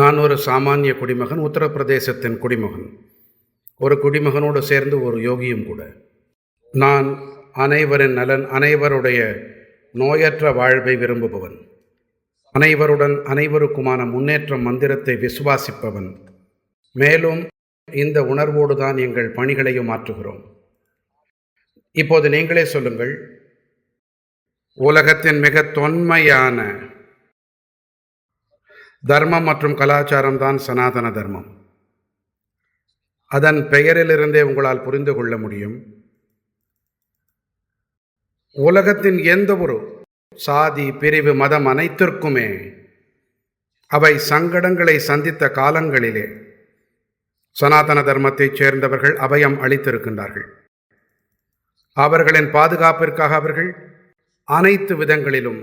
நான் ஒரு சாமானிய குடிமகன், உத்தரப்பிரதேசத்தின் குடிமகன். ஒரு குடிமகனோடு சேர்ந்து ஒரு யோகியும் கூட. நான் அனைவரின் நலன், அனைவருடைய நோயற்ற வாழ்வை விரும்புபவன். அனைவருடன் அனைவருக்குமான முன்னேற்றம் மந்திரத்தை விசுவாசிப்பவன். மேலும் இந்த உணர்வோடு தான் எங்கள் பணிகளையும் மாற்றுகிறோம். இப்போது நீங்களே சொல்லுங்கள், உலகத்தின் மிக தொன்மையான தர்மம் மற்றும் கலாச்சாரம் தான் சனாதன தர்மம். அதன் பெயரிலிருந்தே உங்களால் புரிந்து கொள்ள முடியும், உலகத்தின் எந்த ஒரு சாதி, பிரிவு, மதம் அனைத்திற்குமே அவை சங்கடங்களை சந்தித்த காலங்களிலே சனாதன தர்மத்தைச் சேர்ந்தவர்கள் அபயம் அளித்திருக்கின்றார்கள். அவர்களின் பாதுகாப்பிற்காக அவர்கள் அனைத்து விதங்களிலும்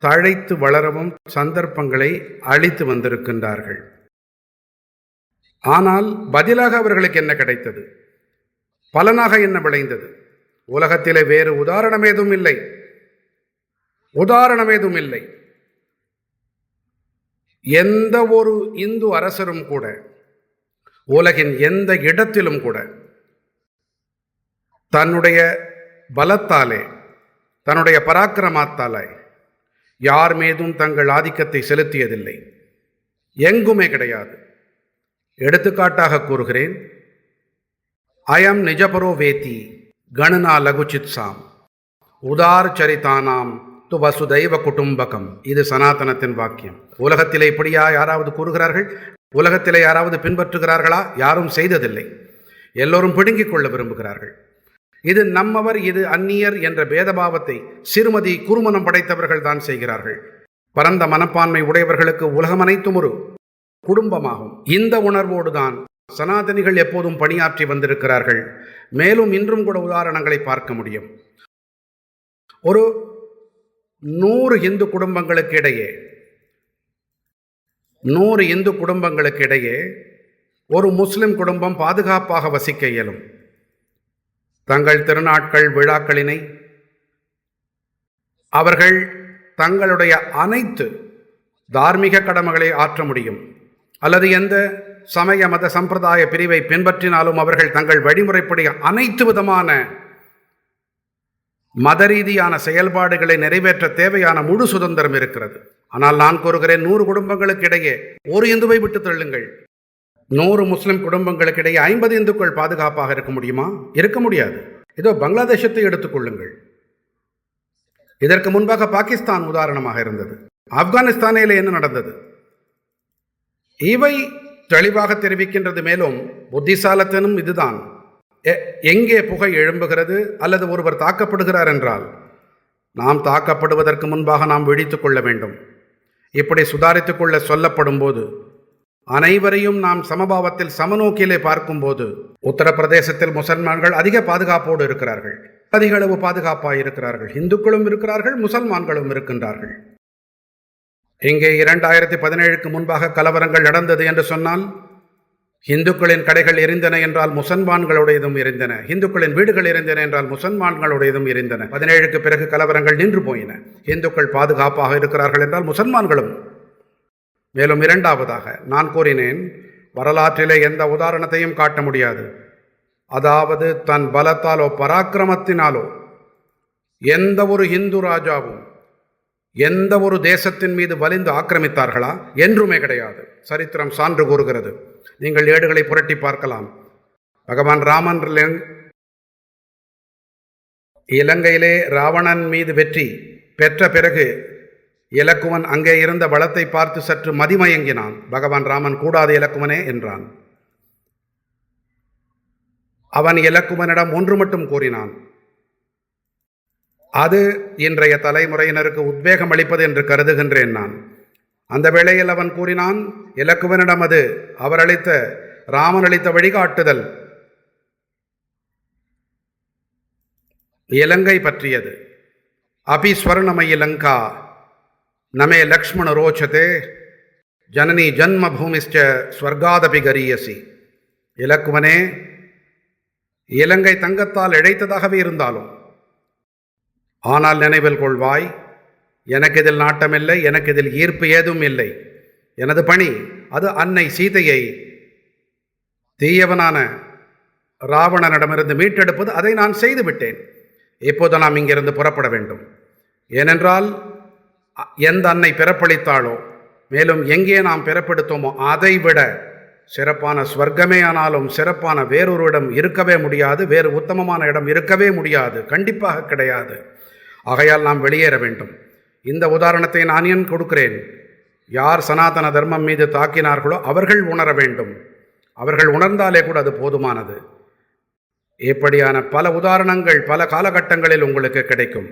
தழைத்து வளரவும் சந்தர்ப்பங்களை அளித்து வந்திருக்கின்றார்கள். ஆனால் பதிலாக அவர்களுக்கு என்ன கிடைத்தது? பலனாக என்ன விளைந்தது? உலகத்திலே வேறு உதாரணம் ஏதும் இல்லை. எந்த ஒரு இந்து அரசரும் கூட, உலகின் எந்த இடத்திலும் கூட தன்னுடைய பலத்தாலே, தன்னுடைய பராக்கிரமத்தாலே யார் மீதும் தங்கள் ஆதிக்கத்தை செலுத்தியதில்லை. எங்குமே கிடையாது. எடுத்துக்காட்டாக கூறுகிறேன், அயம் நிஜபரோ வேதி கணனா லகுச்சித்சாம் உதார் சரிதானாம் து வசுதைவ குடும்பகம். இது சனாதனத்தின் வாக்கியம். உலகத்திலே இப்படியா யாராவது கூறுகிறார்கள்? உலகத்திலே யாராவது பின்பற்றுகிறார்களா? யாரும் செய்ததில்லை. எல்லோரும் பிடுங்கிக் கொள்ள விரும்புகிறார்கள். இது நம்மவர், இது அந்நியர் என்ற பேதபாவத்தை சிறுமதி குறுமனம் படைத்தவர்கள் தான் செய்கிறார்கள். பரந்த மனப்பான்மை உடையவர்களுக்கு உலகம் அனைத்தும் ஒரு குடும்பமாகும். இந்த உணர்வோடு தான் சனாதனிகள் எப்போதும் பணியாற்றி வந்திருக்கிறார்கள். மேலும் இன்றும் கூட உதாரணங்களை பார்க்க முடியும். ஒரு 100 இந்து குடும்பங்களுக்கு இடையே ஒரு முஸ்லிம் குடும்பம் பாதுகாப்பாக வசிக்க இயலும். தங்கள் திருநாட்கள், விழாக்களினை அவர்கள் தங்களுடைய அனைத்து தார்மீக கடமைகளை ஆற்ற முடியும். அல்லது எந்த சமய மத சம்பிரதாய பிரிவை பின்பற்றினாலும் அவர்கள் தங்கள் வழிமுறைப்படி அனைத்து விதமான மத ரீதியான செயல்பாடுகளை நிறைவேற்ற தேவையான முழு சுதந்திரம் இருக்கிறது. ஆனால் நான் கூறுகிறேன், 100 குடும்பங்களுக்கு இடையே ஒரு இந்துவை விட்டு தள்ளுங்கள். 100 முஸ்லிம் குடும்பங்களுக்கு இடையே 50 இந்துக்கள் பாதுகாப்பாக இருக்க முடியுமா? இருக்க முடியாது. இதோ பங்களாதேசத்தை எடுத்துக்கொள்ளுங்கள். இதற்கு முன்பாக பாகிஸ்தான் உதாரணமாக இருந்தது. ஆப்கானிஸ்தானில் என்ன நடந்தது? இவை தெளிவாக தெரிவிக்கின்றது. மேலும் புத்திசாலித்தனம் இதுதான். எங்கே புகை எழும்புகிறது அல்லது ஒருவர் தாக்கப்படுகிறார் என்றால் நாம் தாக்கப்படுவதற்கு முன்பாக நாம் விழித்து கொள்ள வேண்டும். இப்படி சுதாரித்துக் கொள்ள சொல்லப்படும் போது, அனைவரையும் நாம் சமபாவத்தில் சமநோக்கிலே பார்க்கும்போது, உத்தரப்பிரதேசத்தில் முசல்மான்கள் அதிக பாதுகாப்போடு இருக்கிறார்கள், அதிக அளவு பாதுகாப்பாக இருக்கிறார்கள். இந்துக்களும் இருக்கிறார்கள், முசல்மான்களும் இருக்கின்றார்கள். இங்கே 2017க்கு முன்பாக கலவரங்கள் நடந்தது என்று சொன்னால், இந்துக்களின் கடைகள் எரிந்தன என்றால் முசல்மான்களுடையதும் எரிந்தன, இந்துக்களின் வீடுகள் எரிந்தன என்றால் முசல்மான்களுடையதும் எரிந்தன. 17க்கு பிறகு கலவரங்கள் நின்று போயின. இந்துக்கள் பாதுகாப்பாக இருக்கிறார்கள் என்றால் முசல்மான்களும். மேலும் இரண்டாவதாக நான் கூறினேன், வரலாற்றிலே எந்த உதாரணத்தையும் காட்ட முடியாது. அதாவது தன் பலத்தாலோ பராக்கிரமத்தினாலோ எந்த ஒரு இந்து ராஜாவும் எந்த ஒரு தேசத்தின் மீது வலிந்து ஆக்கிரமித்தார்களா? என்றுமே கிடையாது. சரித்திரம் சான்று கூறுகிறது. நீங்கள் ஏடுகளை புரட்டி பார்க்கலாம். பகவான் ராமன் இலங்கையிலே ராவணன் மீது வெற்றி பெற்ற பிறகு இலக்குவன் அங்கே இருந்த பலத்தை பார்த்து சற்று மதிமயங்கினான். பகவான் ராமன், கூடாது இலக்குவனே என்றான். அவன் இலக்குவனிடம் ஒன்று மட்டும் கூறினான். அது இன்றைய தலைமுறையினருக்கு உத்வேகம் அளிப்பது என்று கருதுகின்றேன் நான். அந்த வேளையில் அவன் கூறினான், இலக்குவனிடம் அது ராமன் அளித்த வழிகாட்டுதல் இலங்கை பற்றியது. அபி ஸ்வர்ணமயி லங்கா நமே லக்ஷ்மண ரோச்சதே ஜனனி ஜன்ம பூமிஷ்ட ஸ்வர்காதபி கரியசி. இலக்குவனே, இலங்கை தங்கத்தால் இழைத்ததாகவே இருந்தாலும், ஆனால் நினைவில் கொள்வாய், எனக்கு இதில் நாட்டமில்லை, எனக்கு இதில் ஈர்ப்பு ஏதும் இல்லை. எனது பணி அது அன்னை சீதையை தீயவனான ராவணனிடமிருந்து மீட்டெடுப்பது, அதை நான் செய்துவிட்டேன். இப்போது நாம் இங்கிருந்து புறப்பட வேண்டும். ஏனென்றால் எந்த அன்னை பிறப்பளித்தாளோ, மேலும் எங்கே நாம் பிறப்பெடுத்தோமோ அதைவிட சிறப்பான ஸ்வர்க்கமே ஆனாலும் சிறப்பான வேறொரு இடம் இருக்கவே முடியாது, வேறு உத்தமமான இடம் இருக்கவே முடியாது, கண்டிப்பாக கிடையாது. ஆகையால் நாம் வெளியேற வேண்டும். இந்த உதாரணத்தை நான் ஏன் கொடுக்கிறேன்? யார் சனாதன தர்மம் மீது தாக்கினார்களோ அவர்கள் உணர வேண்டும். அவர்கள் உணர்ந்தாலே கூட அது போதுமானது. இப்படியான பல உதாரணங்கள் பல காலகட்டங்களில் உங்களுக்கு கிடைக்கும்.